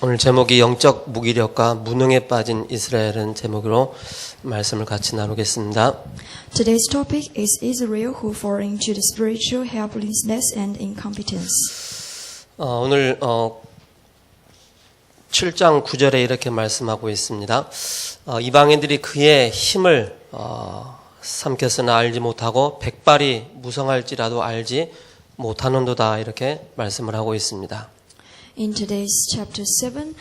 오늘 제목이 영적 무기력과 무능에 빠진 이스라엘은 제목으로 말씀을 같이 나누겠습니다. Today's topic is Israel who fall into the spiritual helplessness and incompetence. 오늘 7장 9절에 이렇게 말씀하고 있습니다. 이방인들이 그의 힘을 삼켰으나 알지 못하고 백발이 무성할지라도 알지 못하는도다 이렇게 말씀을 하고 있습니다. In today's chapter 7,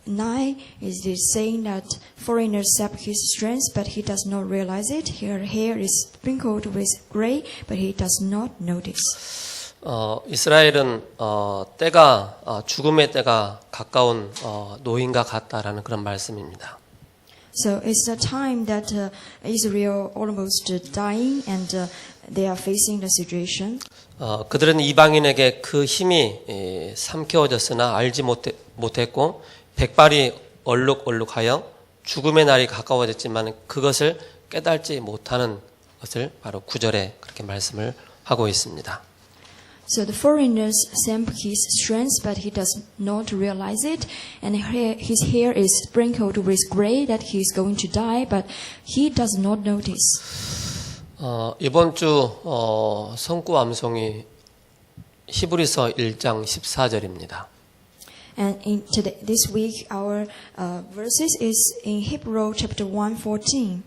9 is this saying that foreigners sap his strength, but he does not realize it. Her hair is sprinkled with gray, but he does not notice. 이스라엘은 때가 죽음의 때가 가까운 노인과 같다라는 그런 말씀입니다. So it's the time that Israel almost dying and they are facing the situation. 그들은 이방인에게 그 힘이 삼켜졌으나 알지 못했고 백발이 얼룩얼룩하여 죽음의 날이 가까워졌지만 그것을 깨달지 못하는 것을 바로 9절에 그렇게 말씀을 하고 있습니다. So the foreigners samp his strength, but he does not realize it, and his hair is sprinkled with gray that he is going to die, but he does not notice. 이번 주 성구 암송이 히브리서 1장 14절입니다. And this week our verses is in Hebrew chapter 1:14.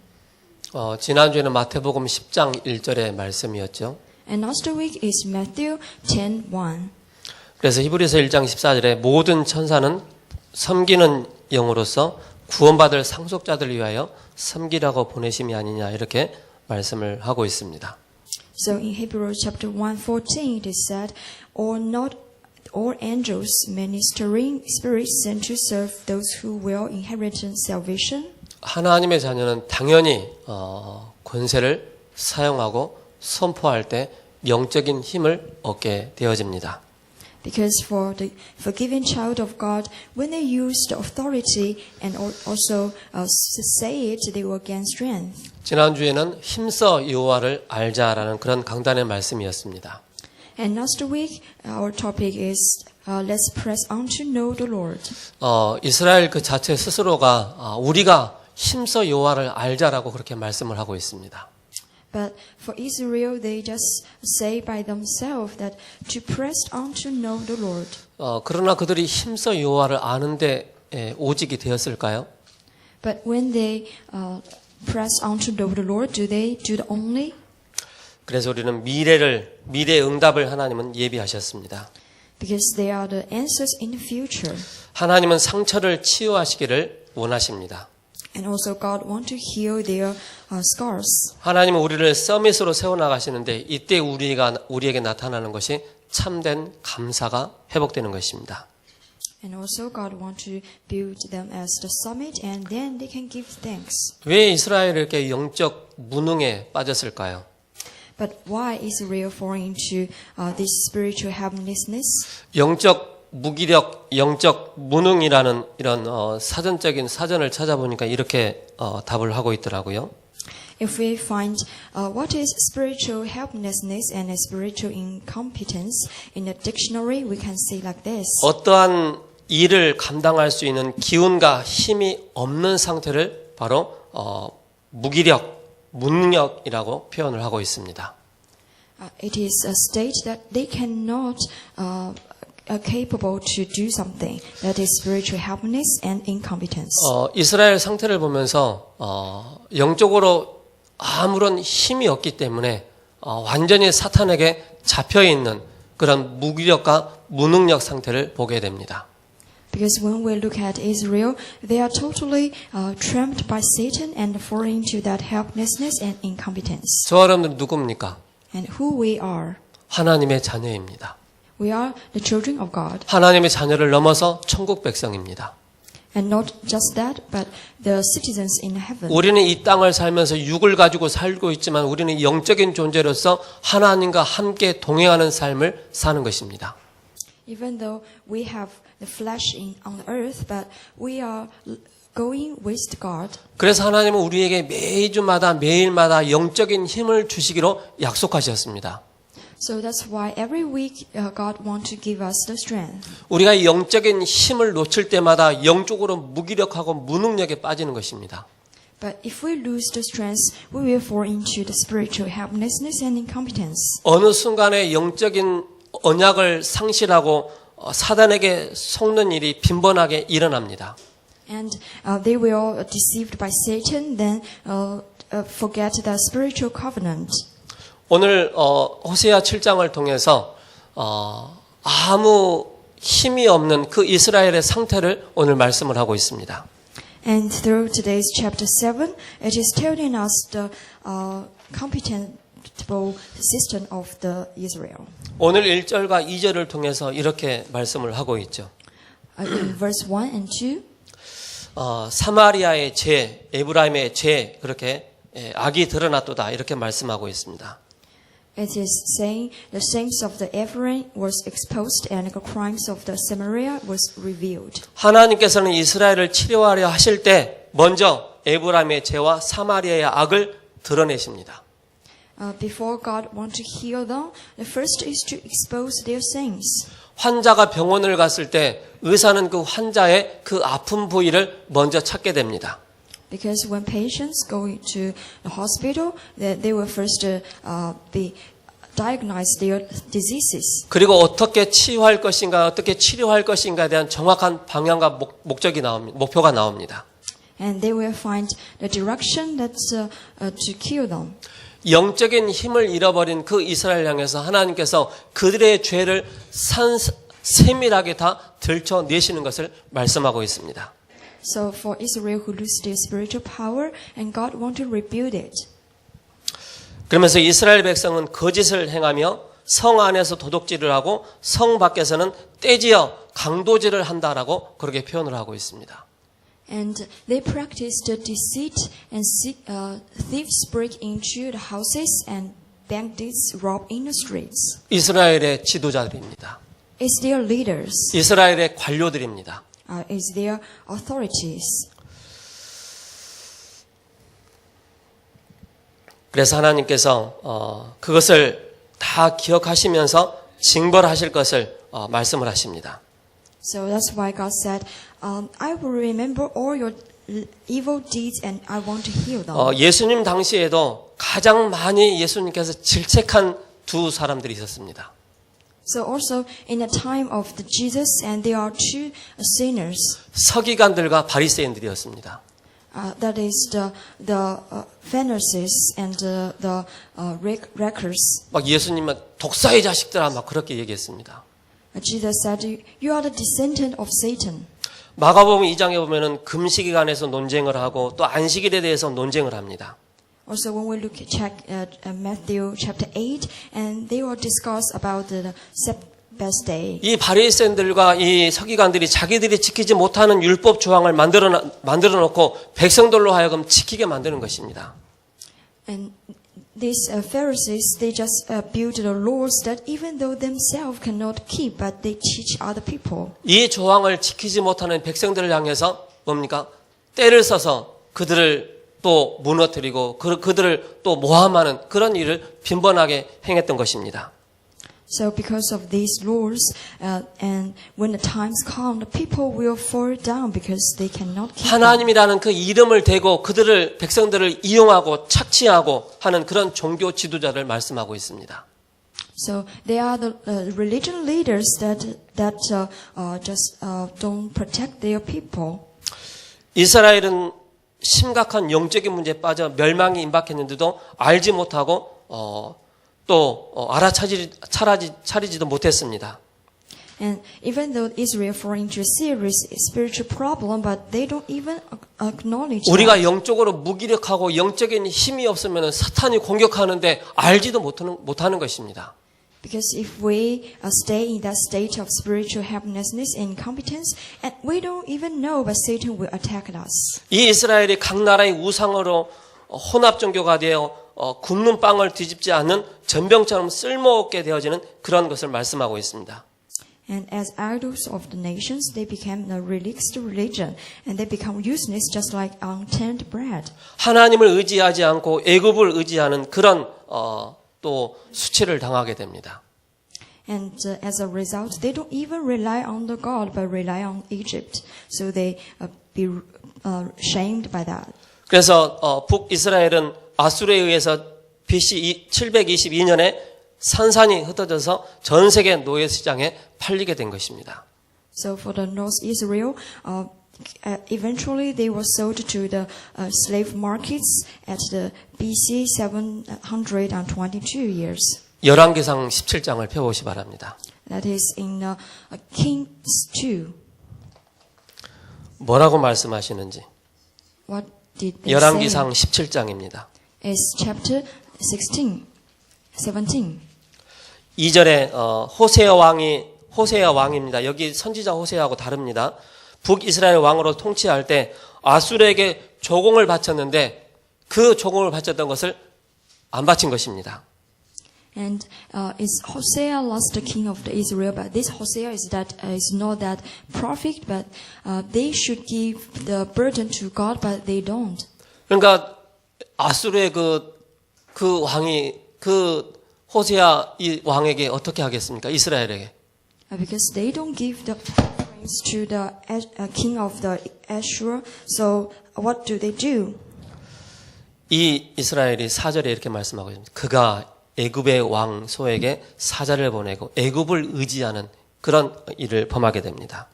지난주에는 마태복음 10장 1절의 말씀이었죠. And last week is Matthew 10:1. 그래서 히브리서 1장 14절에 모든 천사는 섬기는 영으로서 구원받을 상속자들을 위하여 섬기라고 보내심이 아니냐 이렇게 말씀을 하고 있습니다. So in Hebrew chapter 1:14 it is said, or not all angels ministering spirits sent to serve those who will inherit salvation. 하나님의 자녀는 당연히 권세를 사용하고 선포할 때 영적인 힘을 얻게 되어집니다. Because for the forgiven child of God, when they use the authority and also say it, they will gain strength. 지난주에는 힘써 여호와를 알자라는 그런 강단의 말씀이었습니다. And last week, our topic is let's press on to know the Lord. 이스라엘 그 자체 스스로가 우리가 힘써 여호와를 알자라고 그렇게 말씀을 하고 있습니다. But for Israel, they just say by themselves that to press on to know the Lord. 그러나 그들이 힘써 여호와를 아는데 오직이 되었을까요? But when they press on to know the Lord, do they do the only? 그래서 우리는 미래의 응답을 하나님은 예비하셨습니다. Because they are the answers in the future. 하나님은 상처를 치유하시기를 원하십니다. And also God want to heal their scars. 하나님은 우리를 서밋으로 세워나가시는데 이때 우리에게 나타나는 것이 참된 감사가 회복되는 것입니다. And also God want to build them as the summit and then they can give thanks. 왜 이스라엘이 이렇게 영적 무능에 빠졌을까요? But why Israel fall into this spiritual helplessness? 영적 무기력, 영적 무능이라는 이런 사전적인 사전을 찾아보니까 이렇게 답을 하고 있더라고요. If we find what is spiritual helplessness and spiritual incompetence in the dictionary, we can say like this. 어떠한 일을 감당할 수 있는 기운과 힘이 없는 상태를 바로 무기력, 무능력이라고 표현을 하고 있습니다. It is a state that they cannot are capable to do something. That is spiritual helplessness and incompetence. 이스라엘 상태를 보면서 영적으로 아무런 힘이 없기 때문에 완전히 사탄에게 잡혀 있는 그런 무기력과 무능력 상태를 보게 됩니다. Because when we look at Israel, they are totally trapped by Satan and fall into that helplessness and incompetence. 저와 여러분들은 누굽니까? And who we are? 하나님의 자녀입니다. We are the children of God. 하나님의 자녀를 넘어서 천국 백성입니다. And not just that, but the citizens in heaven. 우리는 이 땅을 살면서 육을 가지고 살고 있지만 우리는 영적인 존재로서 하나님과 함께 동행하는 삶을 사는 것입니다. Even though we have the flesh on the earth, but we are going with God. 그래서 하나님은 우리에게 매주마다 매일마다 영적인 힘을 주시기로 약속하셨습니다. So that's why every week God wants to give us the strength. 우리가 이 영적인 힘을 놓칠 때마다 영적으로 무기력하고 무능력에 빠지는 것입니다. But if we lose the strength, we will fall into the spiritual helplessness and incompetence. 어느 순간에 영적인 언약을 상실하고 사단에게 속는 일이 빈번하게 일어납니다. And they will, deceived by Satan, then forget the spiritual covenant. 오늘 호세아 7장을 통해서 아무 힘이 없는 그 이스라엘의 상태를 오늘 말씀을 하고 있습니다. And through today's chapter 7, it is telling us the competentable system of the Israel. 오늘 1절과 2절을 통해서 이렇게 말씀을 하고 있죠. In verse 1 and 2, 사마리아의 죄, 에브라임의 죄 그렇게 악이 드러났도다 이렇게 말씀하고 있습니다. it is saying the sins of the Ephraim was exposed and the crimes of the Samaria was revealed. 하나님께서는 이스라엘을 치료하려 하실 때 먼저 에브라임의 죄와 사마리아의 악을 드러내십니다. Before God wants to heal them, the first is to expose their sins. 환자가 병원을 갔을 때 의사는 그 환자의 그 아픈 부위를 먼저 찾게 됩니다. Because when patients go to the hospital, they will first be diagnose their diseases. 그리고 어떻게 치유할 것인가, 어떻게 치료할 것인가에 대한 정확한 방향과 목적이 나옵니다. 목표가 나옵니다. And they will find the direction that's to cure them. 영적인 힘을 잃어버린 그 이스라엘 향해서 하나님께서 그들의 죄를 세밀하게 다 들춰내시는 것을 말씀하고 있습니다. So for Israel who lose their spiritual power, and God want to rebuild it. 그러면서 이스라엘 백성은 거짓을 행하며 성 안에서 도둑질을 하고 성 밖에서는 떼지어 강도질을 한다라고 그렇게 표현을 하고 있습니다. And they practiced deceit, and thieves break into the houses, and bandits rob in the streets. 이스라엘의 지도자들입니다. It's their leaders. 이스라엘의 관료들입니다. It's their authorities. 그래서 하나님께서 그것을 다 기억하시면서 징벌하실 것을 말씀을 하십니다. So that's why God said, I will remember all your evil deeds and I want to heal them. 예수님 당시에도 가장 많이 예수님께서 질책한 두 사람들이 있었습니다. So also in the time of the Jesus, and there are two sinners. 서기관들과 바리새인들이었습니다. That is the Pharisees and the wreckers. 막 예수님은 독사의 자식들아 막 그렇게 얘기했습니다. Jesus said, "You are the descendant of Satan." 마가복음 2장에 보면은 금식에 관해서 논쟁을 하고 또 안식일에 대해서 논쟁을 합니다. Also, when we look at Matthew chapter 8, and they will discuss about the Sabbath day. 이 바리새인들과 이 서기관들이 자기들이 지키지 못하는 율법 조항을 만들어 놓고 백성들로 하여금 지키게 만드는 것입니다. And these Pharisees, they just build the laws that even though themselves cannot keep, but they teach other people. 이 조항을 지키지 못하는 백성들을 향해서 뭡니까? 때를 써서 그들을 또 무너뜨리고 그들을 또 모함하는 그런 일을 빈번하게 행했던 것입니다. So because of these laws, and when the times come, the people will fall down because they cannot keep them. 하나님이라는 그 이름을 대고 그들을 백성들을 이용하고 착취하고 하는 그런 종교 지도자를 말씀하고 있습니다. So they are the religion leaders that just don't protect their people. 이스라엘은 심각한 영적인 문제에 빠져 멸망이 임박했는데도 알지 못하고 또 알아차리지도 못했습니다. And even though Israel fall into a serious spiritual problem, but they don't even acknowledge 우리가 that. 영적으로 무기력하고 영적인 힘이 없으면 사탄이 공격하는데 알지도 못하는 것입니다. Because if we stay in that state of spiritual helplessness and incompetence, and we don't even know, but Satan will attack us. 이 이스라엘이 각 나라의 우상으로 혼합 종교가 되어 굽는 빵을 뒤집지 않는 전병처럼 쓸모없게 되어지는 그런 것을 말씀하고 있습니다. And as idols of the nations, they became a religious religion, and they become useless just like unturned bread. 하나님을 의지하지 않고 애굽을 의지하는 그런 또 수치를 당하게 됩니다. And as a result, they don't even rely on the God, but rely on Egypt. So they be shamed by that. 그래서 북이스라엘은 아수르에 의해서 BC 722년에 산산이 흩어져서 전 세계 노예 시장에 팔리게 된 것입니다. So for the North Israel, eventually they were sold to the slave markets at the BC 722 years. 열왕기상 17장을 펴보시 바랍니다. That is in Kings 2. 뭐라고 말씀하시는지. What did they say? 열왕기상 17장입니다. It's chapter 16, 17. 2절에 호세아 왕입니다. 여기 선지자 호세아하고 다릅니다. 북이스라엘 왕으로 통치할 때 아수르에게 조공을 바쳤는데 그 조공을 바쳤던 것을 안 바친 것입니다. And it's Hosea lost the king of the Israel, but this Hosea is not that prophet, but they should give the burden to God, but they don't. 그러니까 아수르의 그 왕이 그 호세아 이 왕에게 어떻게 하겠습니까? 이스라엘에게. Because they don't give the offerings to the king of the Ashur, so what do? 이 이스라엘이 4절에 이렇게 말씀하고 있습니다. 그가 애굽의 왕 소에게 사자를 보내고 애굽을 의지하는 그런 일을 범하게 됩니다.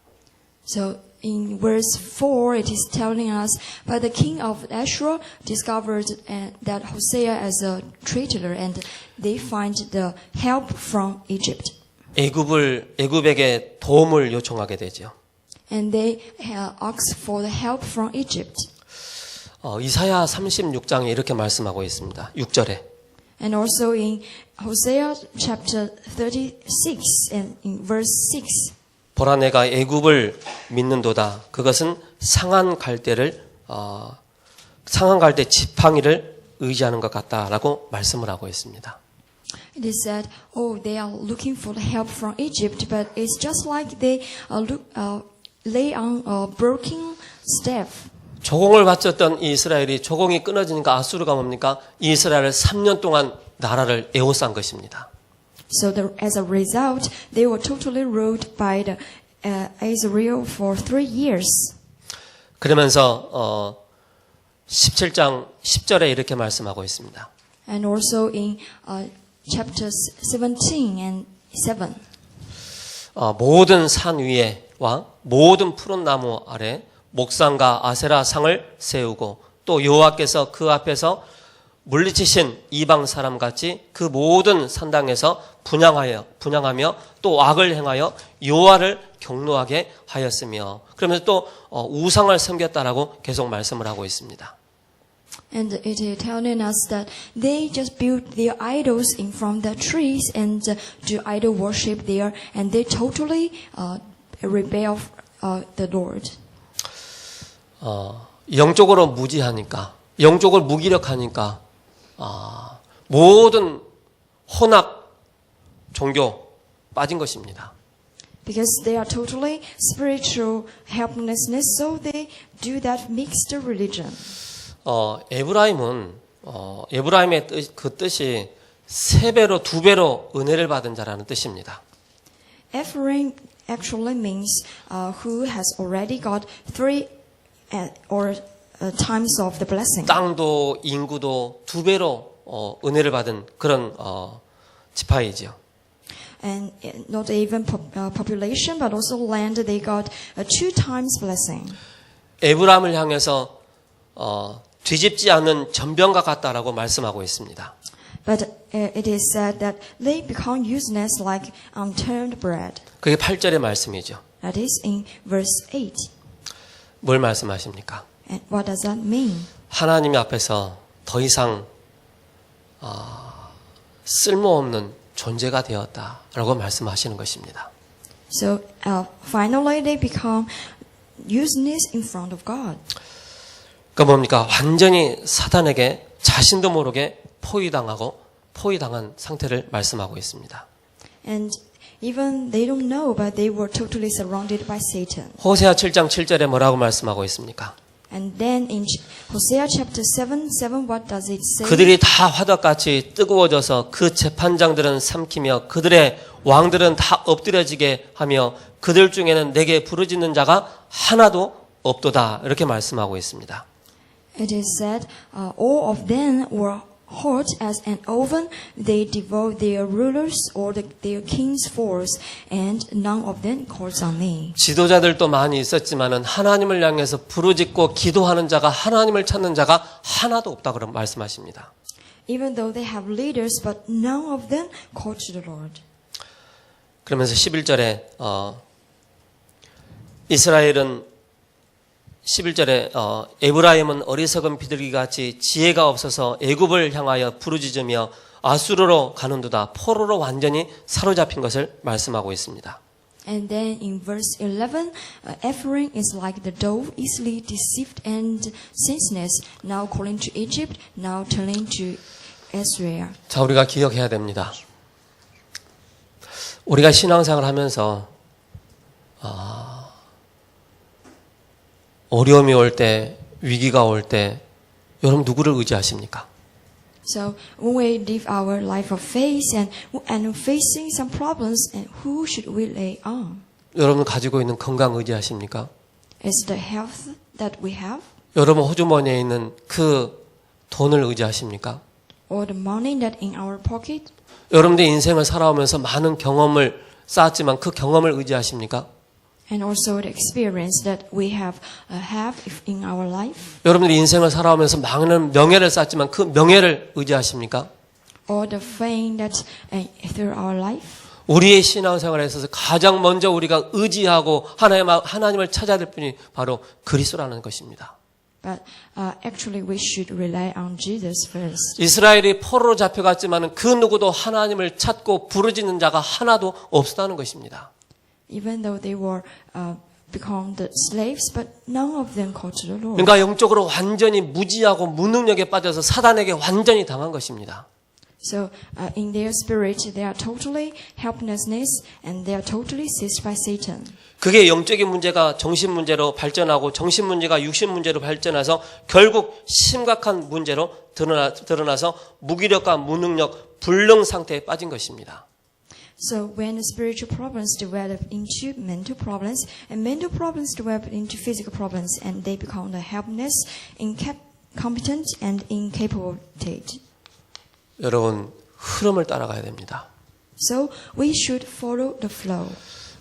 So in verse 4 it is telling us, but the king of Ashur discovered that Hosea as a traitor, and they find the help from Egypt. 애굽에게 도움을 요청하게 되죠. And they ask for the help from Egypt. 이사야 36장에 이렇게 말씀하고 있습니다. 6절에. And also in Hosea chapter 36 and in verse 6. 보라 내가 애굽을 믿는도다. 그것은 상한 갈대 지팡이를 의지하는 것 같다라고 말씀을 하고 있습니다. It is said, they are looking for the help from Egypt, but it's just like they lay on a broken staff. 조공을 바쳤던 이 이스라엘이 조공이 끊어지니까 아수르가 뭡니까? 이 이스라엘을 3년 동안 나라를 에워싼 것입니다. So as a result, they were totally ruled by the Israel for 3 years. 그러면서 17장 10절에 이렇게 말씀하고 있습니다. And also in chapters 17 and 7. 모든 산 위에와 모든 푸른 나무 아래 목상과 아세라 상을 세우고 또 여호와께서 그 앞에서 물리치신 이방 사람 같이 그 모든 산당에서 분향하며 또 악을 행하여 여호와를 경노하게 하였으며 그러면서 또 우상을 섬겼다라고 계속 말씀을 하고 있습니다. And it is telling us that they just built their idols in front of the trees and do idol worship there, and they totally rebel the Lord. 영적으로 무지하니까, 영적으로 무기력하니까 모든 혼합 종교 빠진 것입니다. Because they are totally spiritual helplessness, so they do that mixed religion. 에브라임의 그 뜻이 3배로 2배로 은혜를 받은 자라는 뜻입니다. Ephraim actually means who has already got 3 or times of the blessing. 땅도 인구도 2배로 은혜를 받은 그런 지파이지요. And not even population, but also land, they got 2 times blessing. 에브라임을 향해서 뒤집지 않는 전병과 같다라고 말씀하고 있습니다. But it is said that they become useless like unturned bread. 그게 8절의 말씀이죠. That is in verse 8. 뭘 말씀하십니까? And what does that mean? 하나님 앞에서 더 이상 쓸모없는 존재가 되었다라고 말씀하시는 것입니다. So finally they become useless in front of God. 그 뭡니까? 완전히 사단에게 자신도 모르게 포위당한 상태를 말씀하고 있습니다. And even they don't know, but they were totally surrounded by Satan. 호세아 7장 7절에 뭐라고 말씀하고 있습니까? And then in Hosea chapter 7, what does it say? 그들이 다 화덕같이 뜨거워져서 그 재판장들은 삼키며 그들의 왕들은 다 엎드려지게 하며 그들 중에는 내게 부르짖는 자가 하나도 없도다. 이렇게 말씀하고 있습니다. It is said, all of them were hot as an oven. They devoured their rulers or their king's force, and none of them calls on me. 지도자들도 많이 있었지만은 하나님을 향해서 부르짖고 기도하는 자가 하나님을 찾는 자가 하나도 없다 그런 말씀하십니다. Even though they have leaders, but none of them call to the Lord. 그러면서 11절에 이스라엘은 11절에 에브라임은 어리석은 비둘기같이 지혜가 없어서 애굽을 향하여 부르짖으며 아수르로 가는도다. 포로로 완전히 사로잡힌 것을 말씀하고 있습니다. And then in verse 11, Ephraim is like the dove, easily deceived and senseless, now calling to Egypt, now turning to Israel. 자, 우리가 기억해야 됩니다. 우리가 신앙생활을 하면서 어려움이 올 때, 위기가 올 때 여러분 누구를 의지하십니까? So when we live our life of faith and facing some problems, and who should we lay on? 여러분 가지고 있는 건강 의지하십니까? Is the health that we have, 여러분 호주머니에 있는 그 돈을 의지하십니까? or the money that in our pocket? 여러분들 인생을 살아오면서 많은 경험을 쌓았지만 그 경험을 의지하십니까? And also the experience that we have in our life, 여러분들이 인생을 살아오면서 많은 명예를 쌓았지만 그 명예를 의지하십니까? or the fame that through our life. 우리의 신앙생활에 있어서 가장 먼저 우리가 의지하고 하나님을 찾아야 될 분이 바로 그리스도라는 것입니다. But actually we should rely on Jesus first. 이스라엘이 포로로 잡혀갔지만 그 누구도 하나님을 찾고 부르짖는 자가 하나도 없었다는 것입니다. Even though they were become the slaves, but none of them called to the Lord. 그러니까 영적으로 완전히 무지하고 무능력에 빠져서 사단에게 완전히 당한 것입니다. So in their spirit, they are totally helplessness, and they are totally seized by Satan. 그게 영적인 문제가 정신 문제로 발전하고 정신 문제가 육신 문제로 발전해서 결국 심각한 문제로 드러나서 무기력과 무능력, 불능 상태에 빠진 것입니다. So when the spiritual problems develop into mental problems, and mental problems develop into physical problems, and they become the helpless, incompetent, and incapable state. 여러분 흐름을 따라가야 됩니다. So we should follow the flow.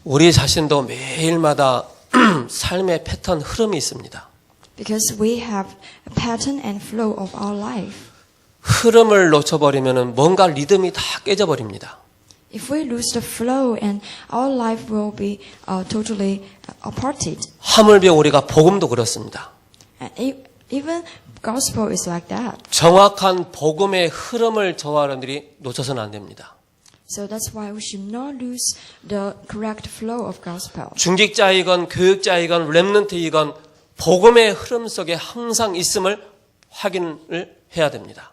우리 자신도 매일마다 삶의 패턴 흐름이 있습니다. Because we have a pattern and flow of our life. 흐름을 놓쳐버리면 뭔가 리듬이 다 깨져버립니다. If we lose the flow, and our life will be totally aparted. 하물며 우리가 복음도 그렇습니다. And even gospel is like that. 정확한 복음의 흐름을 저와 여러분들이 놓쳐서는 안 됩니다. So that's why we should not lose the correct flow of gospel. 중직자이건 교육자이건 렘넌트이건 복음의 흐름 속에 항상 있음을 확인을 해야 됩니다.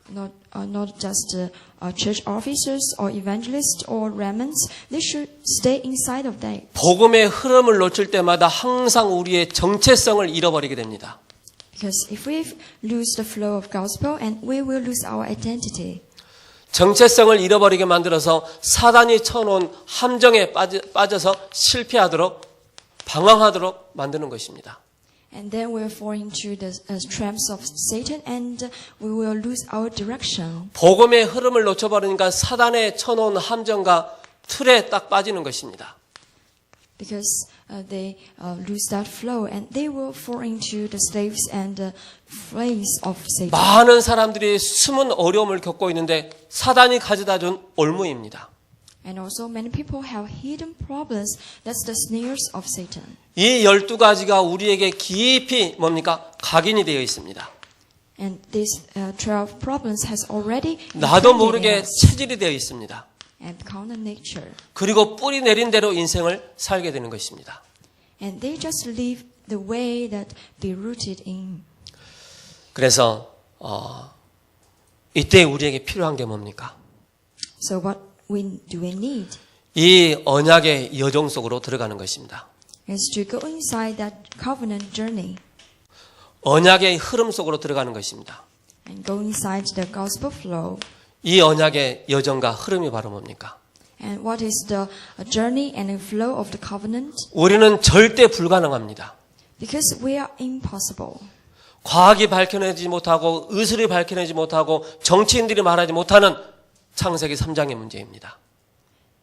Not just church officers or evangelists or remnants, they should stay inside of that. 복음의 흐름을 놓칠 때마다 항상 우리의 정체성을 잃어버리게 됩니다. Because if we lose the flow of gospel, and we will lose our identity. 정체성을 잃어버리게 만들어서 사단이 쳐놓은 함정에 빠져서 실패하도록 방황하도록 만드는 것입니다. And then we'll fall into the traps of Satan, and we will lose our direction. 복음의 흐름을 놓쳐버리니까 사단에 쳐놓은 함정과 틀에 딱 빠지는 것입니다. Because they lose that flow, and they will fall into the slaves and the flames of Satan. 많은 사람들이 숨은 어려움을 겪고 있는데 사단이 가져다 준 올무입니다. And also many people have hidden problems. That's the snares of Satan. 이 12가지가 우리에게 깊이 뭡니까? 각인이 되어 있습니다. And these 12 problems has already 나도 imprinted in 모르게 us 체질이 되어 있습니다. and become the nature. 그리고 뿌리 내린 대로 인생을 살게 되는 것입니다. And they just live the way that be rooted in. 그래서 이때 우리에게 필요한 게 뭡니까? So what do we need? 이 언약의 여정 속으로 들어가는 것입니다. Is to go inside that covenant journey. 언약의 흐름 속으로 들어가는 것입니다. and go inside the gospel flow. 이 언약의 여정과 흐름이 바로 뭡니까? And what is the journey and the flow of the covenant? 우리는 절대 불가능합니다. Because we are impossible. 과학이 밝혀내지 못하고 의술이 밝혀내지 못하고 정치인들이 말하지 못하는 창세기 3장의 문제입니다.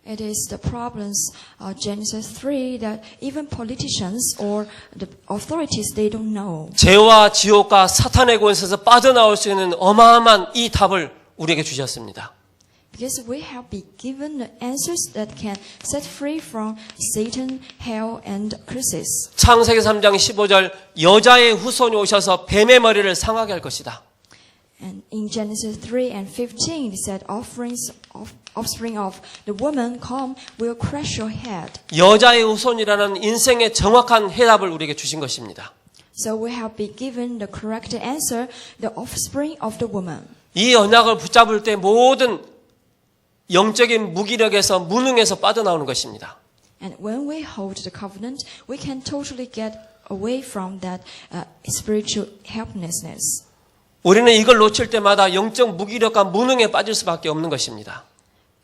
It is the problems, Genesis 3, that even politicians or the authorities, they don't know. 죄와 지옥과 사탄의 권세에서 빠져나올 수 있는 어마어마한 이 답을 우리에게 주셨습니다. Because we have been given the answers that can set free from Satan, hell, and curses. 창세기 3장 15절 여자의 후손이 오셔서 뱀의 머리를 상하게 할 것이다. And in Genesis 3 and 15, it said, offspring of the woman come will crush your head. 여자의 후손이라는 인생의 정확한 해답을 우리에게 주신 것입니다. So we have been given the correct answer, the offspring of the woman. 이 언약을 붙잡을 때 모든 영적인 무기력에서 무능에서 빠져나오는 것입니다. And when we hold the covenant, we can totally get away from that spiritual helplessness. 우리는 이걸 놓칠 때마다 영적 무기력과 무능에 빠질 수밖에 없는 것입니다.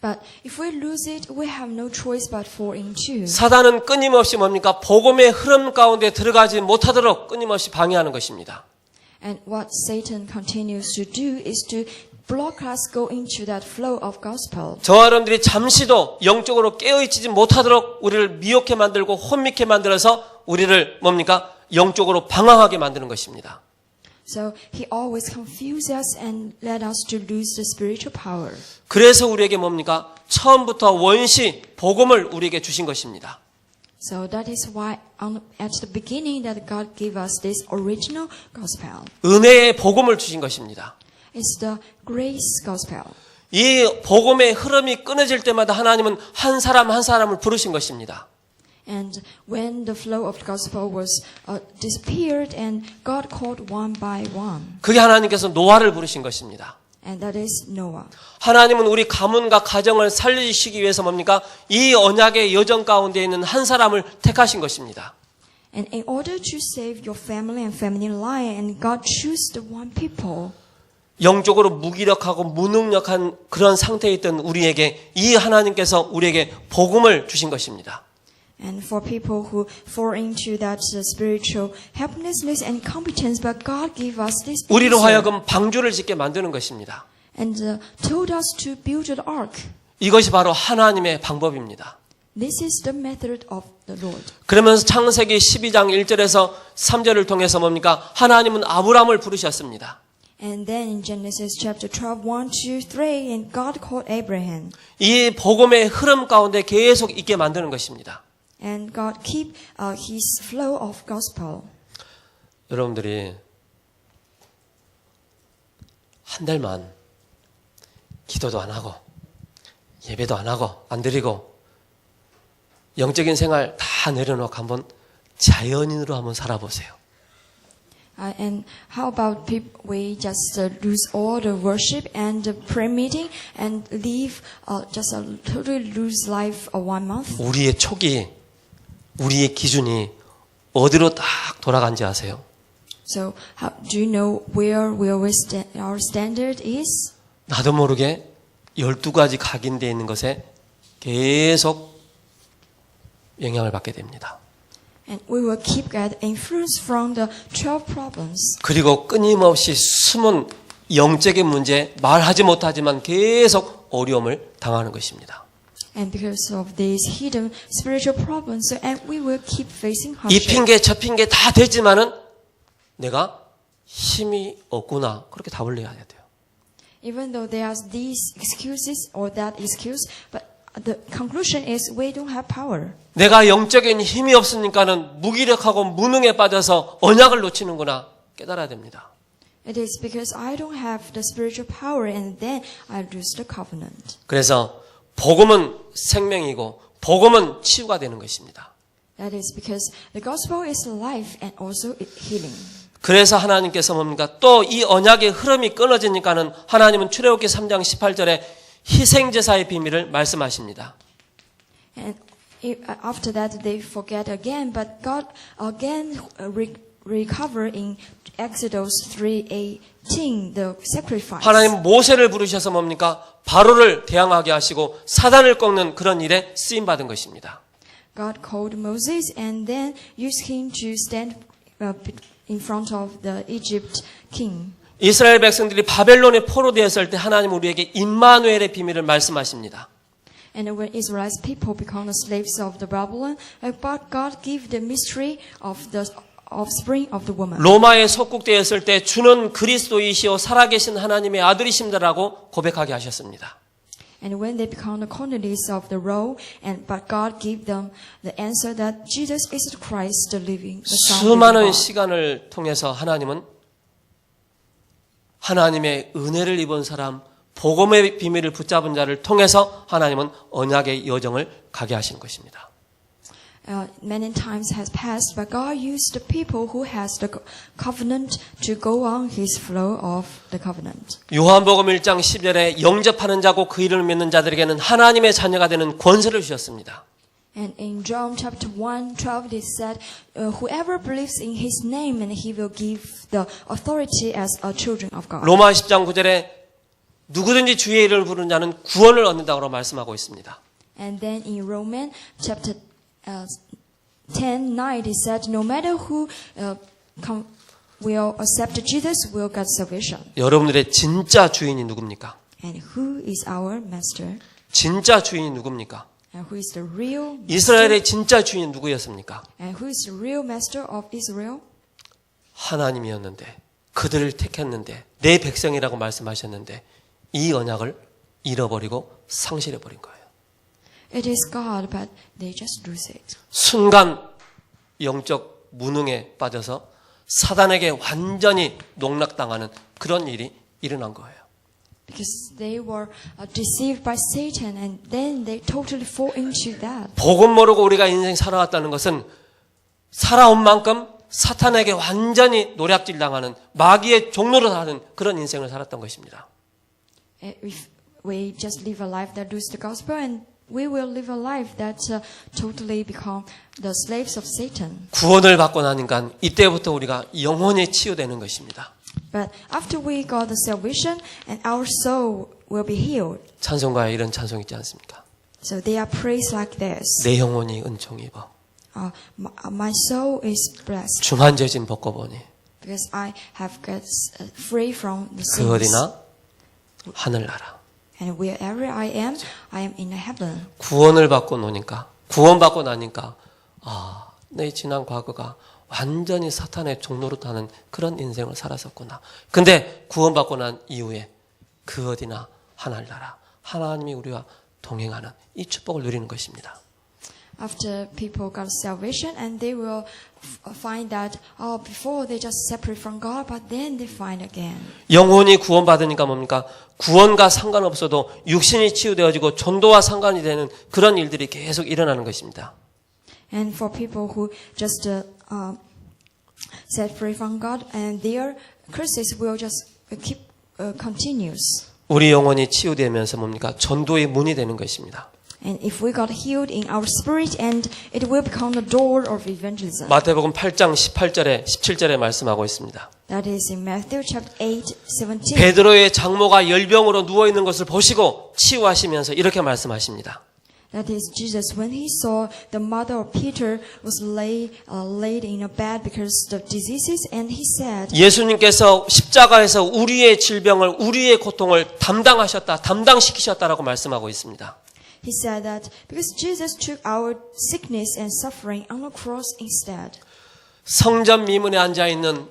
But if we lose it, we have no choice but fall into. 사단은 끊임없이 뭡니까? 복음의 흐름 가운데 들어가지 못하도록 끊임없이 방해하는 것입니다. And what Satan continues to do is to block us go into that flow of gospel. 저와 여러분들이 잠시도 영적으로 깨어있지 못하도록 우리를 미혹해 만들고 혼미케 만들어서 우리를 뭡니까? 영적으로 방황하게 만드는 것입니다. So he always confuses us and led us to lose the spiritual power. 그래서 우리에게 뭡니까? 처음부터 원시 복음을 우리에게 주신 것입니다. So that is why at the beginning that God gave us this original gospel. 은혜의 복음을 주신 것입니다. It's the grace gospel. 이 복음의 흐름이 끊어질 때마다 하나님은 한 사람 한 사람을 부르신 것입니다. And when the flow of the gospel was disappeared, and God called one by one, 그게 하나님께서 노아를 부르신 것입니다. and that is Noah. 하나님은 우리 가문과 가정을 살리시기 위해서 뭡니까? 이 언약의 여정 가운데 있는 한 사람을 택하신 것입니다. And in order to save your family and family line, and God chose the one people. 영적으로 무기력하고 무능력한 그런 상태에 있던 우리에게 이 하나님께서 우리에게 복음을 주신 것입니다. And for people who fall into that spiritual helplessness and incompetence, but God gave us this 우리로 answer, 하여금 방주를 짓게 만드는 것입니다. and told us to build an ark. 이것이 바로 하나님의 방법입니다. This is the method of the Lord. 그러면서 창세기 12장 1절에서 3절을 통해서 뭡니까? 하나님은 아브라함을 부르셨습니다. And then in Genesis chapter 12, 1, 2, 3, and God called Abraham. 이 복음의 흐름 가운데 계속 있게 만드는 것입니다. And God keep his flow of gospel. 여러분들이 한 달만 기도도 안 하고 예배도 안 하고 안 드리고 영적인 생활 다 내려놓고 한번 자연인으로 한번 살아보세요. And how about we just lose all the worship and the prayer meeting and live just totally lose life 1 month? 우리의 촉이 우리의 기준이 어디로 딱 돌아간지 아세요? So do you know where our standard is? 나도 모르게 12가지 각인되어 있는 것에 계속 영향을 받게 됩니다. And we will keep get influence from the 12 problems. 그리고 끊임없이 숨은 영적인 문제, 말하지 못하지만 계속 어려움을 당하는 것입니다. And because of these hidden spiritual problems, and we will keep facing 이 hardship. 핑계 저 핑계 다 되지만은 내가 힘이 없구나 그렇게 답을 내야 돼요. Even though there are these excuses or that excuse, but the conclusion is we don't have power. 내가 영적인 힘이 없으니까는 무기력하고 무능에 빠져서 언약을 놓치는구나 깨달아야 됩니다. It is because I don't have the spiritual power, and then I lose the covenant. 그래서 복음은 생명이고 복음은 치유가 되는 것입니다. That is because the gospel is life and also healing. 그래서 하나님께서 뭡니까? 또 이 언약의 흐름이 끊어지니까는 하나님은 출애굽기 3장 18절에 희생제사의 비밀을 말씀하십니다. And after that they forget again, but God again recover in Exodus 3:18 the sacrifice. 하나님 모세를 부르셔서 뭡니까? 바로를 대항하게 하시고 사단을 꺾는 그런 일에 쓰임 받은 것입니다. God called Moses and then used him to stand in front of the Egypt king. 이스라엘 백성들이 바벨론에 포로되었을 때 하나님 우리에게 임마누엘의 비밀을 말씀하십니다. And when Israel's people become the slaves of the Babylon, but God gave the mystery of the offspring of the woman. 로마에 속국되었을 때 주는 그리스도이시오 살아계신 하나님의 아들이십니다라고 고백하게 하셨습니다. And when they become the colonies of the Rome, but God gave them the answer that Jesus is the Christ, the living, the Son of 수많은 God. 시간을 통해서 하나님은 하나님의 은혜를 입은 사람, 복음의 비밀을 붙잡은 자를 통해서 하나님은 언약의 여정을 가게 하시는 것입니다. Many times has passed, but God used the people who has the covenant to go on His flow of the covenant. 요한복음 1장 10절에 영접하는 자고 그 이름을 믿는 자들에게는 하나님의 자녀가 되는 권세를 주셨습니다. And in John chapter 1:12 it said, whoever believes in His name, and He will give the authority as a children of God. 로마 10장 9절에 누구든지 주의 이름을 부르는 자는 구원을 얻는다고 말씀하고 있습니다. And then in Romans chapter 10:9 it said, no matter who will accept Jesus will get salvation. 여러분들의 진짜 주인이 누굽니까? And who is our master? 진짜 주인이 누굽니까? And who is the real master? 이스라엘의 진짜 주인은 누구였습니까? And who is the real master of Israel? 하나님이었는데 그들을 택했는데 내 백성이라고 말씀하셨는데 이 언약을 잃어버리고 상실해버린 거예요. It is God, but they just lose it. 순간 영적 무능에 빠져서 사단에게 완전히 농락당하는 그런 일이 일어난 거예요. Because they were deceived by Satan, and then they totally fall into that. 복음 모르고 우리가 인생 살아왔다는 것은 살아온 만큼 사탄에게 완전히 노략질 당하는 마귀의 종로로 사는 그런 인생을 살았던 것입니다. If we just live a life that loses the gospel, and we will live a life that totally become the slaves of Satan. 구원을 받고 나니까 이때부터 우리가 영혼이 치유되는 것입니다. But after we got the salvation, and our soul will be healed. 찬송가에 이런 찬송 있지 않습니까? So they are praised like this. 내 영혼이 은총 입어 My soul is blessed 중한 죄진 벗고보니 because I have got free from the 그 sins. 어디나 하늘나라. And wherever I am in heaven. 구원을 받고 노니까 구원받고 나니까 내 지난 과거가 완전히 사탄의 종로로 타는 그런 인생을 살았었구나. 근데 구원받고 난 이후에 그 어디나 하늘나라. 하나님이 우리와 동행하는 이 축복을 누리는 것입니다. After people got salvation, and they will find that before they just separate from God, but then they find again. 영혼이 구원받으니까 뭡니까? 구원과 상관없어도 육신이 치유되어지고 전도와 상관이 되는 그런 일들이 계속 일어나는 것입니다. And for people who just set free from God, and their curses will just keep continuous. 우리 영혼이 치유되면서 뭡니까? 전도의 문이 되는 것입니다. And if we got healed in our spirit, and it will become the door of evangelism. 마태복음 8장 18절에 17절에 말씀하고 있습니다. That is in Matthew chapter 8:17. 베드로의 장모가 열병으로 누워 있는 것을 보시고 치유하시면서 이렇게 말씀하십니다. That is Jesus when he saw the mother of Peter was laid in a bed because of diseases, and he said, 예수님께서 십자가에서 우리의 질병을 우리의 고통을 담당시키셨다라고 말씀하고 있습니다. He said that because Jesus took our sickness and suffering on the cross instead. 성전 미문에 앉아 있는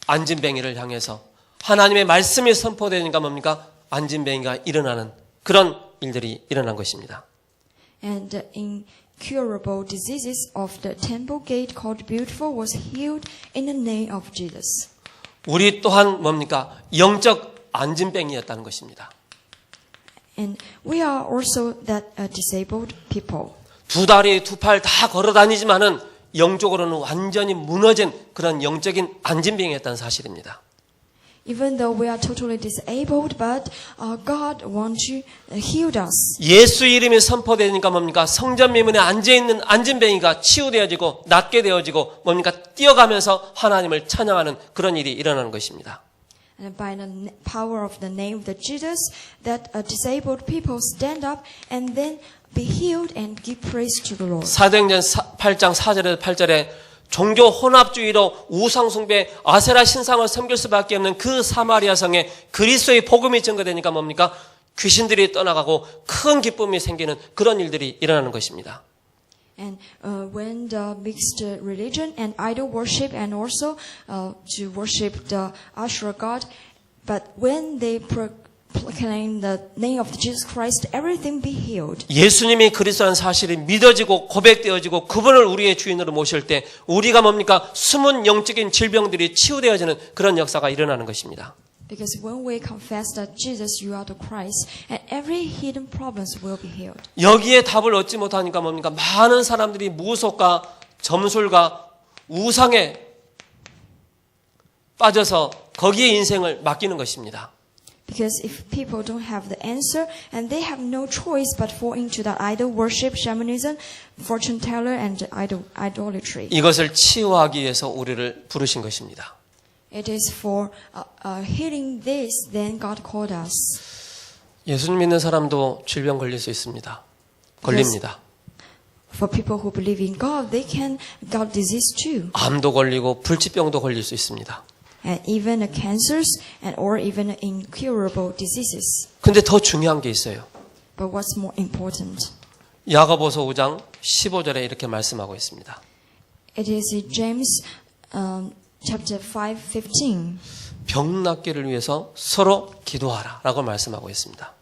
안진뱅이를 향해서 하나님의 말씀이 선포되니까 뭡니까? 안진뱅이가 일어나는 그런 일들이 일어난 것입니다. And the incurable diseases of the temple gate called Beautiful was healed in the name of Jesus. 우리 또한 뭡니까? 영적 안진뱅이였다는 것입니다. And we are also that disabled people. 두 다리 두 팔 다 걸어 다니지만은 영적으로는 완전히 무너진 그런 영적인 안진뱅이였다는 사실입니다. Even though we are totally disabled, but God wants to heal us. 예수 이름이 선포되니까 뭡니까? 성전 미문에 앉아있는 안진뱅이가 치유되어지고 낫게 되어지고 뭡니까? 뛰어가면서 하나님을 찬양하는 그런 일이 일어나는 것입니다. And by the power of the name of the Jesus, that disabled people stand up and then be healed and give praise to the Lord. 사도행전 8장 4절에서 8절에 종교 혼합주의로 우상숭배 아세라 신상을 섬길 수밖에 없는 그 사마리아 성에 그리스도의 복음이 증거되니까 뭡니까? 귀신들이 떠나가고 큰 기쁨이 생기는 그런 일들이 일어나는 것입니다. And when the mixed religion and idol worship and also to worship the Ashura God, but when they proclaim the name of Jesus Christ, everything be healed. 예수님이 그리스도라는 사실이 믿어지고 고백되어지고 그분을 우리의 주인으로 모실 때 우리가 뭡니까? 숨은 영적인 질병들이 치유되어지는 그런 역사가 일어나는 것입니다. Because when we confess that Jesus, you are the Christ, and every hidden problems will be healed. 여기에 답을 얻지 못하니까 뭡니까? 많은 사람들이 무속과 점술과 우상에 빠져서 거기에 인생을 맡기는 것입니다. Because if people don't have the answer and they have no choice but fall into the idol worship, shamanism, fortune teller, and idolatry. 이것을 치유하기 위해서 우리를 부르신 것입니다. It is for healing this, then God called us. 예수님 믿는 사람도 질병 걸릴 수 있습니다. 걸립니다. For people who believe in God, they can get disease too. 암도 걸리고 불치병도 걸릴 수 있습니다. And even cancers and or even incurable diseases. 근데 더 중요한 게 있어요. But what's more important? 야고보서 5장 15절에 이렇게 말씀하고 있습니다. It is in James chapter 5:15. 병 낫기를 위해서 서로 기도하라라고 말씀하고 있습니다.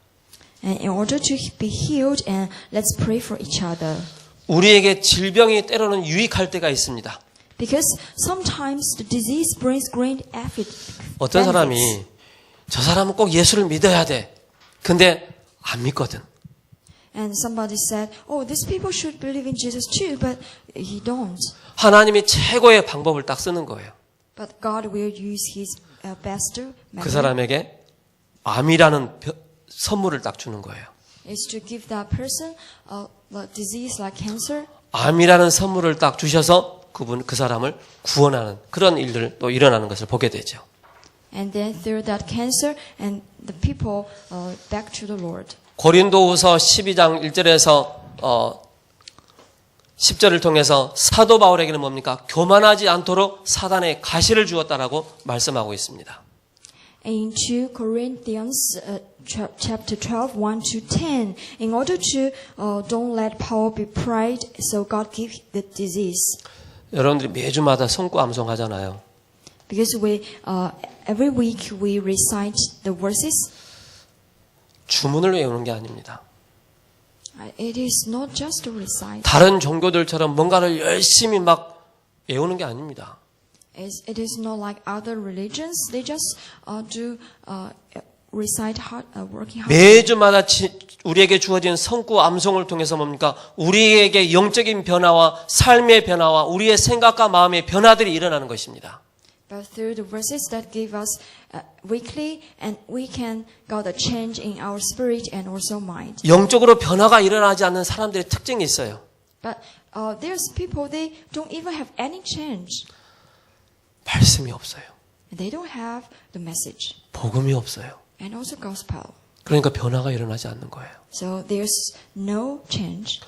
And in order to be healed, and let's pray for each other. 우리에게 질병이 때로는 유익할 때가 있습니다. Because sometimes the disease brings great benefits. 어떤 사람이 저 사람은 꼭 예수를 믿어야 돼. 근데 안 믿거든. And somebody said, "Oh, these people should believe in Jesus too," but he don't. 하나님이 최고의 방법을 딱 쓰는 거예요. But God will use His best 그 method. 사람에게 암이라는 선물을 딱 주는 거예요. Is to give that person a disease like cancer. 암이라는 선물을 딱 주셔서 그 사람을 구원하는 그런 일들 또 일어나는 것을 보게 되죠. And then through that cancer, and the people back to the Lord. 고린도후서 12장 1절에서 10절을 통해서 사도 바울에게는 뭡니까? 교만하지 않도록 사단의 가시를 주었다라고 말씀하고 있습니다. In 2 Corinthians chapter 12, 1-10, in order to don't let power be pride, so God gave the disease. 여러분들이 매주마다 성구 암송하잖아요. Because we every week we recite the verses. 주문을 외우는 게 아닙니다. It is not just to recite. 다른 종교들처럼 뭔가를 열심히 막 외우는 게 아닙니다. It is not like other religions. They just do recite hard, working hard. 매주마다 우리에게 주어진 성구 암송을 통해서 뭡니까? 우리에게 영적인 변화와 삶의 변화와 우리의 생각과 마음의 변화들이 일어나는 것입니다. But through the verses that give us weekly, and we can get a change in our spirit and also mind. 영적으로 변화가 일어나지 않는 사람들의 특징이 있어요. But there's people, they don't even have any change. 말씀이 없어요. They don't have the message 복음이 없어요. and also gospel. 그러니까 변화가 일어나지 않는 거예요. So there's no change.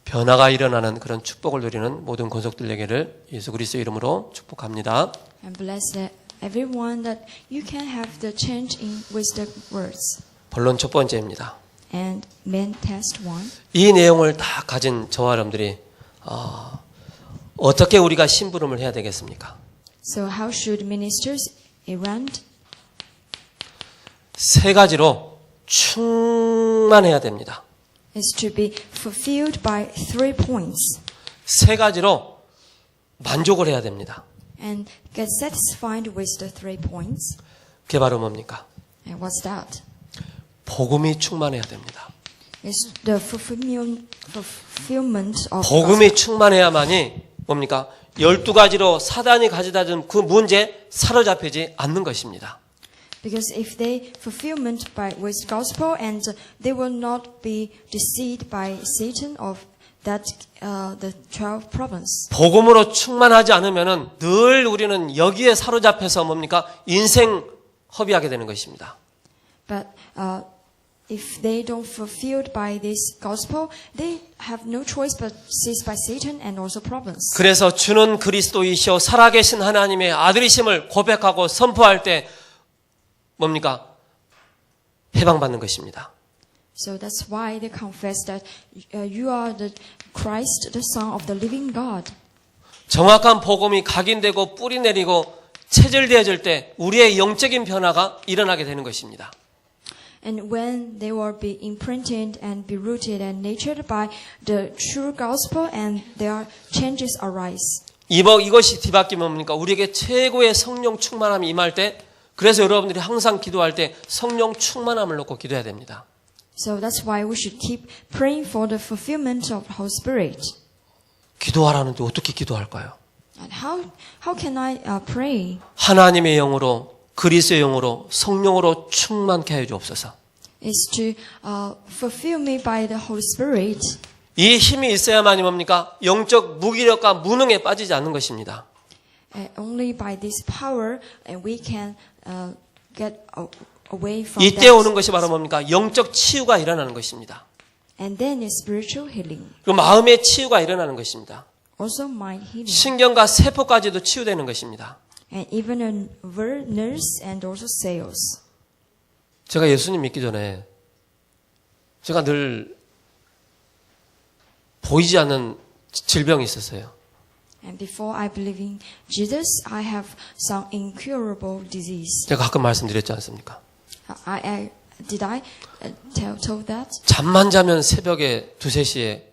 변화가 일어나는 그런 축복을 누리는 모든 권속들에게를 예수 그리스도 이름으로 축복합니다. And bless everyone that you can have the change in with the words. 본론 첫 번째입니다. And main test 1. 이 내용을 다 가진 저와 여러분들이 어떻게 우리가 심부름을 해야 되겠습니까? So how should ministers errand? 세 가지로 충만해야 됩니다. Is to be fulfilled by 3 points. 세 가지로 만족을 해야 됩니다. And get satisfied with the 3 points. 그게 바로 뭡니까? And what's that? 복음이 충만해야 됩니다. It's the fulfillment of 복음이 충만해야만이 뭡니까? 12가지로 사단이 가져다 준 그 문제에 사로잡히지 않는 것입니다. Because if they fulfillment by with gospel, and they will not be deceived by Satan of that the 12 province. 복음으로 충만하지 않으면은 늘 우리는 여기에 사로잡혀서 뭡니까? 인생 허비하게 되는 것입니다. But if they don't fulfilled by this gospel, they have no choice but seized by Satan and also province. 그래서 주는 그리스도이시오 살아계신 하나님의 아들이심을 고백하고 선포할 때 뭡니까? 해방받는 것입니다. So that's why they confess that you are the Christ, the Son of the living God. 정확한 복음이 각인되고 뿌리 내리고 체질되어질 때 우리의 영적인 변화가 일어나게 되는 것입니다. And when they will be imprinted and be rooted and nurtured by the true gospel, and their changes arise. 이것이 뒤바뀌면 뭡니까? 우리에게 최고의 성령 충만함이 임할 때, 그래서 여러분들이 항상 기도할 때 성령 충만함을 놓고 기도해야 됩니다. So that's why we should keep praying for the fulfillment of the Holy Spirit. 기도하라는데 어떻게 기도할까요? And how can I pray? 하나님의 영으로, 그리스도의 영으로, 성령으로 충만케 하여 주옵소서. Is to fulfill me by the Holy Spirit. 이 힘이 있어야만이 뭡니까? 영적 무기력과 무능에 빠지지 않는 것입니다. Only by this power, and we can get away from 이때 that. 오는 것이 바로 뭡니까? 영적 치유가 일어나는 것입니다. And then is spiritual healing. 그리고 마음의 치유가 일어나는 것입니다. Also mind healing. 신경과 세포까지도 치유되는 것입니다. And even in nerves and also cells. 제가 예수님 믿기 전에 제가 늘 보이지 않는 질병이 있었어요. And before I believe in Jesus, I have some incurable disease. 제가 가끔 말씀드렸지 않습니까? Did I told that? 잠만 자면 새벽에 2, 3시에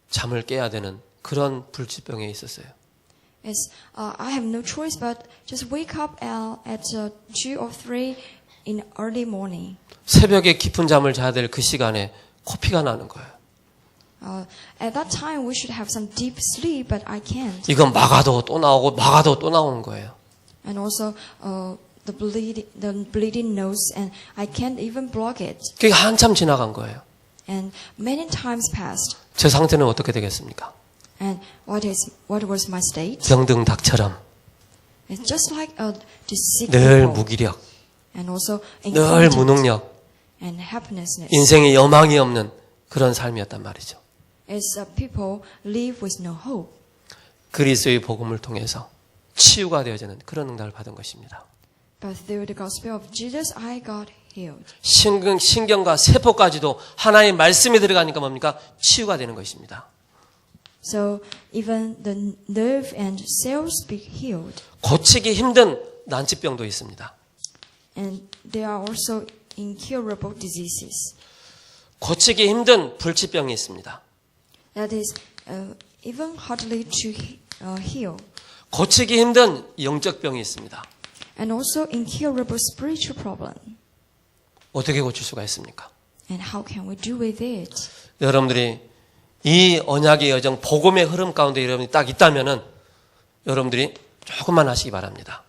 잠을 깨야 되는 그런 불치병에 있었어요. Yes, I have no choice but just wake up at 2 or 3 in early morning. 새벽에 깊은 잠을 자야 될 그 시간에 코피가 나는 거예요. At that time, we should have some deep sleep, but I can't. 이건 막아도 또 나오고 막아도 또 나오는 거예요. And also the bleeding nose, and I can't even block it. 그게 한참 지나간 거예요. And many times passed. 제 상태는 어떻게 되겠습니까? And what was my state? 병든 닭처럼 It's just like the sick 늘 people, 무기력, and also 늘 incontinent 무능력, and happinessness. 인생에 여망이 없는 그런 삶이었단 말이죠. As people live with no hope. 그리스도의 복음을 통해서 치유가 되어지는 그런 응답을 받은 것입니다. But through the gospel of Jesus, I got healed. 신경과 세포까지도 하나의 말씀이 들어가니까 뭡니까? 치유가 되는 것입니다. So even the nerve and cells be healed. 고치기 힘든 난치병도 있습니다. And there are also incurable diseases. 고치기 힘든 불치병이 있습니다. That is even hardly to heal. 고치기 힘든 영적 병이 있습니다. And also incurable spiritual problem. 어떻게 고칠 수가 있습니까? And how can we do with it? 여러분들이 이 언약의 여정, 복음의 흐름 가운데 여러분이 딱 있다면은 여러분들이 조금만 하시기 바랍니다.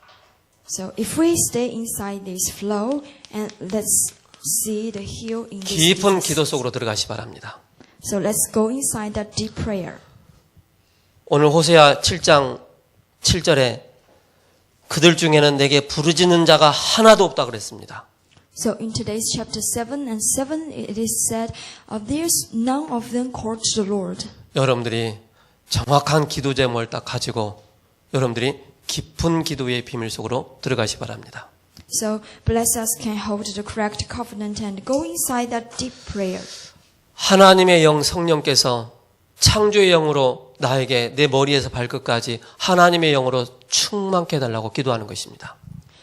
So if we stay inside this flow, and let's see the heal in this. 깊은 disease. 기도 속으로 들어가시 바랍니다. So let's go inside that deep prayer. 오늘 호세아 7장 7절에 그들 중에는 내게 부르짖는 자가 하나도 없다 그랬습니다. So in today's chapter 7 and 7, it is said, there's none of them called to the Lord. 여러분들이 정확한 기도 제목을 딱 가지고 여러분들이 깊은 기도의 비밀 속으로 들어가시 바랍니다. So bless us can hold the correct covenant and go inside that deep prayer. 하나님의 영 성령께서 창조의 영으로 나에게 내 머리에서 발끝까지 하나님의 영으로 충만케 해달라고 기도하는 것입니다.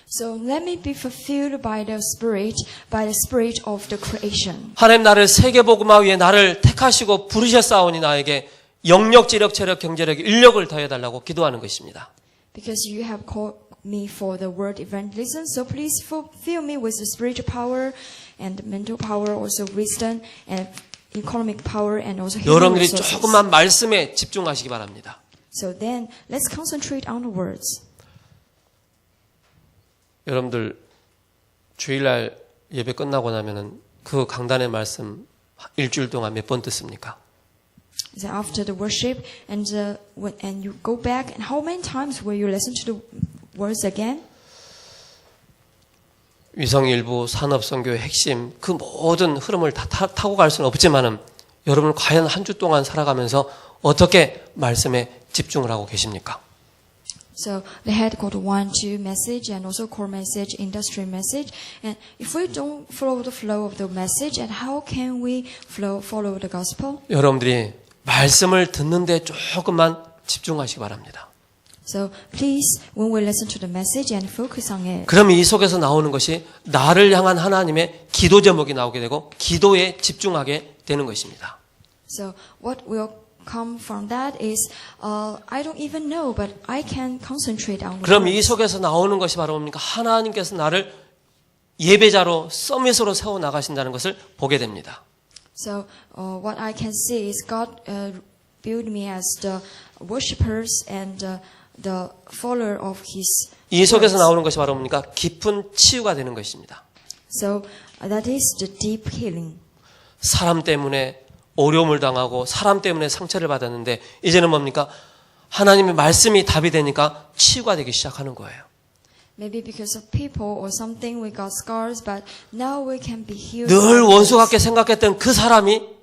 So let me be fulfilled by the spirit of the creation. 하나님 나를 세계복음화 위에 나를 택하시고 부르셨사오니 나에게 영력, 지력, 체력, 경제력, 인력을 더해달라고 기도하는 것입니다. Because you have called me for the word evangelism, so please fill me with the spiritual power and mental power, also wisdom and economic power, and also human 여러분들이 resources. 조금만 말씀에 집중하시기 바랍니다. So then, let's concentrate on the words. 여러분들 주일날 예배 끝나고 나면은 그 강단의 말씀 일주일 동안 몇 번 듣습니까? So after the worship, and you go back, and how many times will you listen to the words again? 위성일부, 산업선교의 핵심, 그 모든 흐름을 다 타고 갈 수는 없지만은 여러분 과연 한 주 동안 살아가면서 어떻게 말씀에 집중을 하고 계십니까? So the headquarter 1, 2 message and also core message, industry message. And if we don't follow the flow of the message, and how can we follow the gospel? 여러분들이 말씀을 듣는데 조금만 집중하시기 바랍니다. So please, when we listen to the message and focus on it. 그럼 이 속에서 나오는 것이 나를 향한 하나님의 기도 제목이 나오게 되고 기도에 집중하게 되는 것입니다. So what will come from that is, I don't even know, but I can concentrate on the 그럼 이 words. 속에서 나오는 것이 바로 뭡니까? 하나님께서 나를 예배자로 서밋으로 세워 나가신다는 것을 보게 됩니다. So what I can see is God built me as the worshippers and the follower of His. 이 속에서 words. 나오는 것이 바로 뭡니까? 깊은 치유가 되는 것입니다. So that is the deep healing. 사람 때문에 어려움을 당하고 사람 때문에 상처를 받았는데 이제는 뭡니까? 하나님의 말씀이 답이 되니까 치유가 되기 시작하는 거예요. Maybe because of people or something we got scars, but now we can be healed. 늘 by 원수 this. 같게 생각했던 그 사람이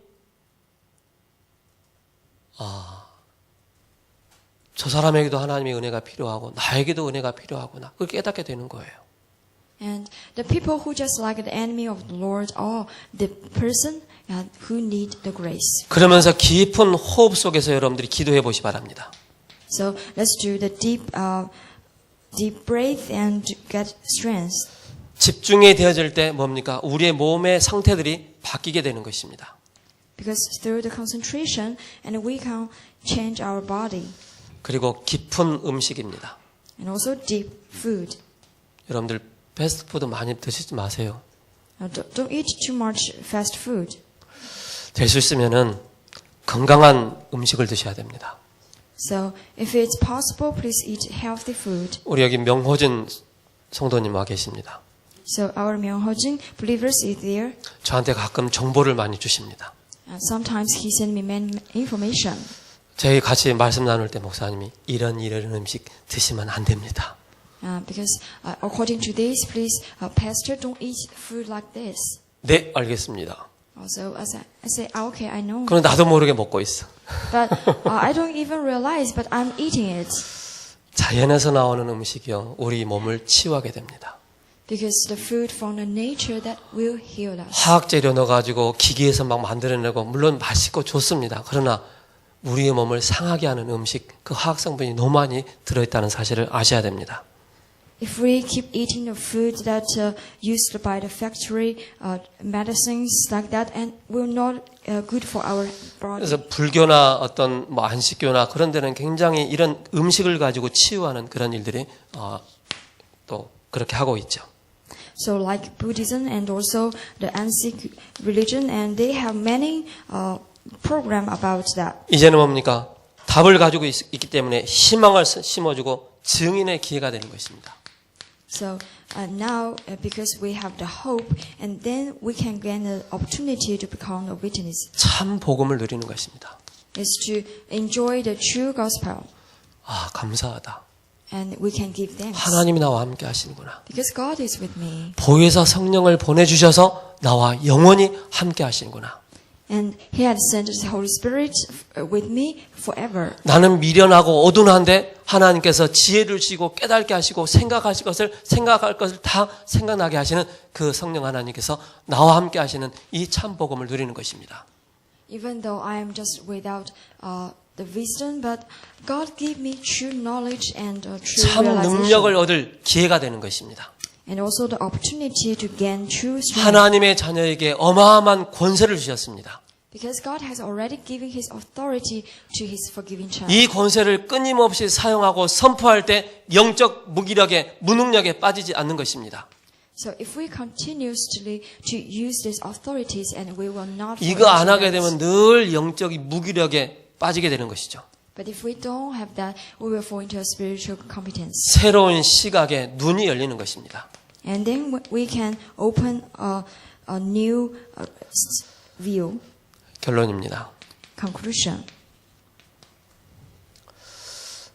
저 사람에게도 하나님의 은혜가 필요하고 나에게도 은혜가 필요하구나. 그걸 깨닫게 되는 거예요. And the people who just like the enemy of the Lord are the person who need the grace. 그러면서 깊은 호흡 속에서 여러분들이 기도해 보시 바랍니다. So let's do the deep breath and get strength. 집중이 되어질 때 뭡니까? 우리의 몸의 상태들이 바뀌게 되는 것입니다. Because through the concentration, and we can change our body. 그리고 깊은 음식입니다. And also deep food. 여러분들 패스트푸드 많이 드시지 마세요. Don't eat too much fast food. 될 수 있으면은 건강한 음식을 드셔야 됩니다. So if it's possible, please eat healthy food. 우리 여기 명호진 성도님 와 계십니다. So our Myeongjin believers is there. 저한테 가끔 정보를 많이 주십니다. Sometimes he send me many information. 저희 같이 말씀 나눌 때 목사님이 이런 음식 드시면 안 됩니다. Because according to this, please, Pastor, don't eat food like this. 네, 알겠습니다. So I say, okay, I know. 그럼 나도 모르게 먹고 있어. But I don't even realize, but I'm eating it. 자연에서 나오는 음식이요, 우리 몸을 치유하게 됩니다. Because the food from the nature that will heal us. 화학 재료 넣어가지고 기계에서 막 만들어내고 물론 맛있고 좋습니다. 그러나 우리의 몸을 상하게 하는 음식, 그 화학 성분이 너무 많이 들어있다는 사실을 아셔야 됩니다. If we keep eating the food that used by the factory, medicines like that, and will not good for our body. 그래서 불교나 어떤 뭐 안식교나 그런 데는 굉장히 이런 음식을 가지고 치유하는 그런 일들이 또 그렇게 하고 있죠. So like Buddhism and also the Ansik religion, and they have many program about that. 이제는 뭡니까? 답을 가지고 있기 때문에 희망을 심어주고 증인의 기회가 되는 것입니다. So now, because we have the hope, and then we can gain the opportunity to become a witness. 참 복음을 누리는 것입니다. Is to enjoy the true gospel, 아, 감사하다. and we can give thanks. 하나님이 나와 함께 하시는구나. Because God is with me, 보혜사 성령을 보내주셔서 나와 영원히 함께 하시는구나. and He had sent the Holy Spirit with me forever. 나는 미련하고 어둔한데 하나님께서 지혜를 주시고 깨닫게 하시고 생각할 것을 다 생각나게 하시는 그 성령 하나님께서 나와 함께 하시는 이 참 복음을 누리는 것입니다. Even though I am just without the wisdom, but God gave me true knowledge and true 참 능력을 realization, 얻을 기회가 되는 것입니다. and also the opportunity to gain true strength. 하나님의 자녀에게 어마어마한 권세를 주셨습니다. Because God has already given His authority to His forgiving child. 이 권세를 끊임없이 사용하고 선포할 때 영적 무기력에 무능력에 빠지지 않는 것입니다. So if we continuously to use these authorities, and we will not. 이거 안 fall 하게 into 되면 that. 늘 영적 무기력에 빠지게 되는 것이죠. But if we don't have that, we will fall into a spiritual competence. 새로운 시각에 눈이 열리는 것입니다. And then we can open a new view. 결론입니다. Conclusion.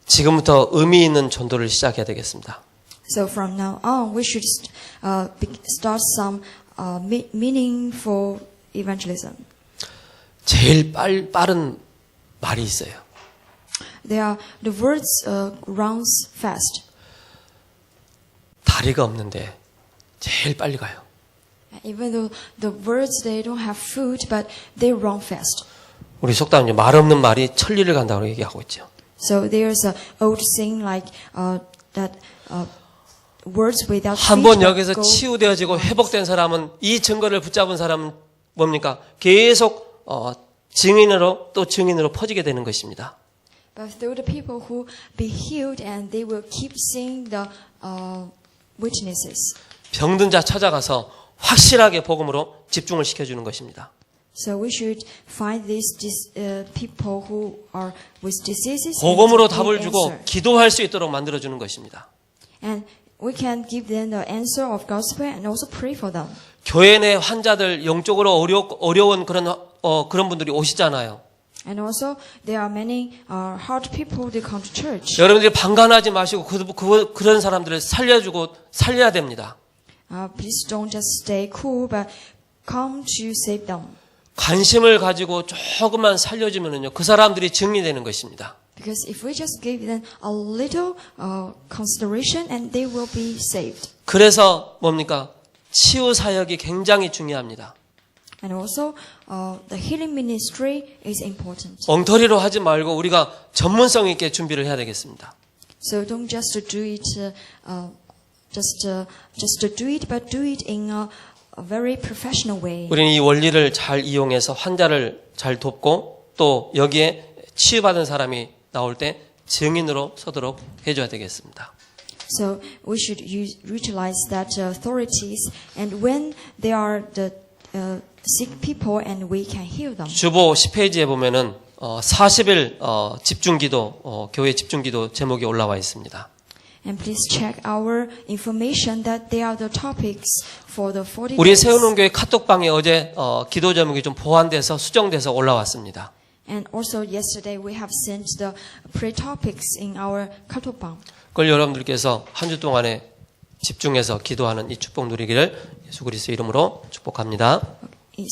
지금부터 의미 있는 전도를 시작해야 되겠습니다. So from now on, we should start some meaningful evangelism. 제일 빠른 말이 있어요. The words runs fast. 다리가 없는데 제일 빨리 가요. Even though the words they don't have food, but they run fast. 우리 속담에 말 없는 말이 천리를 간다고 얘기하고 있죠. So there's an old saying like that words without feet 한번 여기서 go. 치유되어지고 회복된 사람은 이 증거를 붙잡은 사람은 뭡니까? 계속 증인으로 또 증인으로 퍼지게 되는 것입니다. But through the people who be healed and they will keep seeing the witnesses. 병든 자 찾아가서 확실하게 복음으로 집중을 시켜주는 것입니다. So we should find these people who are with diseases 복음으로 and give 답을 주고 answer. 기도할 수 있도록 만들어주는 것입니다. And we can give them the answer of gospel and also pray for them. 교회 내 환자들 영적으로 어려운 그런 분들이 오시잖아요. And also there are many hard people they come to church. 여러분들이 방관하지 마시고 그런 사람들을 살려야 됩니다. Please don't just stay cool, but come to save them. 관심을 가지고 조금만 살려주면은요, 그 사람들이 증리되는 것입니다. Because if we just give them a little consideration, and they will be saved. 그래서 뭡니까? 치유 사역이 굉장히 중요합니다. And also, the healing ministry is important. 엉터리로 하지 말고 우리가 전문성 있게 준비를 해야 되겠습니다. So don't just do it, just do it, but do it in a very professional way. 우리는 이 원리를 잘 이용해서 환자를 잘 돕고 또 여기에 치유받은 사람이 나올 때 증인으로 서도록 해줘야 되겠습니다. So we should utilize that authorities, and when they are the sick people, and we can heal them. 주보 10페이지에 보면은 40일 집중기도 교회 집중기도 제목이 올라와 있습니다. And please check our information that they are the topics for the 40 우리 days. 세우는 교회 카톡방에 어제 기도 제목이 좀 보완돼서 수정돼서 올라왔습니다. And also yesterday we have sent the prayer topics in our 카톡방. 그걸 여러분들께서 한 주 동안에 집중해서 기도하는 이 축복 누리기를 예수 그리스도의 이름으로 축복합니다.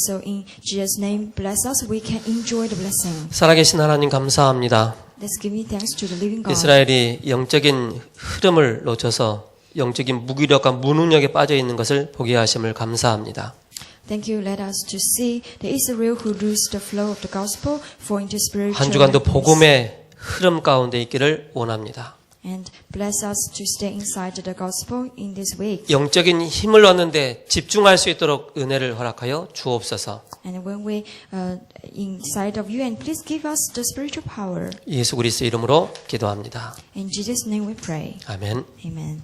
So in Jesus' name, bless us. We can enjoy the blessing. 살아계신 하나님 감사합니다. Let's give thanks to the living God. 이스라엘이 영적인 흐름을 놓쳐서 영적인 무기력과 무능력에 빠져 있는 것을 보게 하심을 감사합니다. Thank you. Let us to see the Israel who lose the flow of the gospel for into spiritual. 한 주간도 weakness. 복음의 흐름 가운데 있기를 원합니다. And bless us to stay inside the gospel in this week. 영적인 힘을 얻는데 집중할 수 있도록 은혜를 허락하여 주옵소서. And when we inside of you, and please give us the spiritual power. 예수 그리스도 이름으로 기도합니다. In Jesus' name we pray. 아멘. Amen.